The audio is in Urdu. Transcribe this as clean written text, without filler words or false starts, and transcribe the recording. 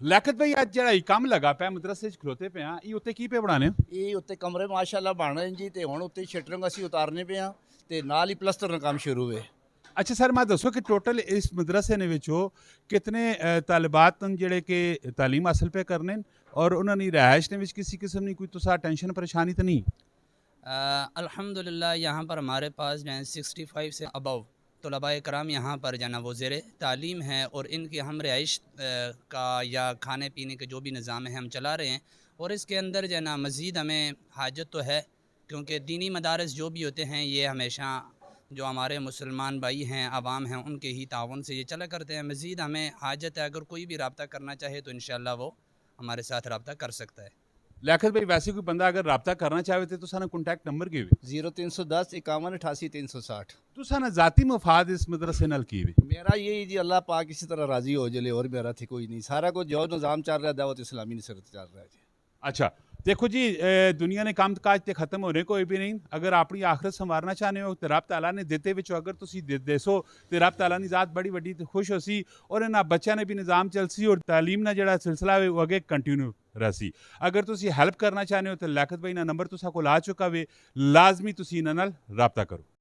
ਲਿਆਕਤ ਭਾਈ ਅੱਜ ਜਿਹੜਾ ਇਹ ਕੰਮ ਲੱਗਾ ਪਿਆ ਮਦਰਸੇ 'ਚ ਖਲੋਤੇ ਪਏ ਆ ਇਹ ਉੱਤੇ ਕੀ ਪਏ ਬਣਾਣੇ ਇਹ ਉੱਤੇ ਕਮਰੇ ਮਾਸ਼ਾਅੱਲਾ ਬਣ ਰਹੇ ਨੇ ਜੀ ਤੇ ਹੁਣ ਉੱਤੇ ਸ਼ਟਰਿੰਗ ਅਸੀਂ ਉਤਾਰਨੇ ਪਏ ਆ ਤੇ ਨਾਲ ਹੀ ਪਲਸਤਰ ਦਾ ਕੰਮ ਸ਼ੁਰੂ ਹੈ। ਅੱਛਾ ਸਰ ਮੈਂ ਦੱਸੋ ਕਿ ਟੋਟਲ ਇਸ ਮਦਰਸੇ ਨੇ ਵਿੱਚੋਂ ਕਿਤਨੇ ਤਾਲਿਬਾਤ ਹਨ ਜਿਹੜੇ ਕਿ ਤਾਲੀਮ ਹਾਸਲ ਪੇ ਕਰਨੇ اور انہوں نے رہائش نے کسی قسم نہیں کوئی تو ٹینشن پریشانی تو نہیں؟ الحمدللہ یہاں پر ہمارے پاس جو ہے 65 سے ابو طلباء کرام یہاں پر جو ہے نا وہ زیر تعلیم ہیں اور ان کی ہم رہائش کا یا کھانے پینے کے جو بھی نظام ہے ہم چلا رہے ہیں اور اس کے اندر جو ہے نا مزید ہمیں حاجت تو ہے کیونکہ دینی مدارس جو بھی ہوتے ہیں یہ ہمیشہ جو ہمارے مسلمان بھائی ہیں عوام ہیں ان کے ہی تعاون سے یہ چلا کرتے ہیں۔ مزید ہمیں حاجت ہے اگر کوئی بھی رابطہ کرنا چاہے تو انشاءاللہ وہ ہمارے ساتھ رابطہ کر سکتا ہے۔ لیاقت بھائی ویسے کوئی بندہ اگر رابطہ کرنا چاہے تو سانا کنٹیکٹ نمبر کی ہوئی 0310 51 88 360 تو سانا ذاتی مفاد اس مدرسے نال کی ہوئی؟ میرا یہی جی اللہ پاک اسی طرح راضی ہو جلے اور میرا تھی کوئی نہیں، سارا کچھ جو نظام چل رہا ہے دعوت اسلامی نے سر چل رہا ہے جی۔ اچھا دیکھو جی دنیا نے کام کاج تے ختم ہونے کوئی بھی نہیں، اگر اپنی آخرت سنوارنا چاہنے ہو تو رب تعالیٰ نے دیتے وچوں اگر تسی دیسو تو رب تعالیٰ نے ذات بڑی وڈی خوش ہو سی اور انہاں بچہ نے بھی نظام چل سی اور تعلیم نہ جڑا سلسلہ ہے وہ اگے کنٹینیو رسی۔ اگر تسی ہیلپ کرنا چاہنے ہو تو لیاقت بھائی نا نمبر تسا کول آ چکا وے، لازمی تسی انہاں نال رابطہ کرو۔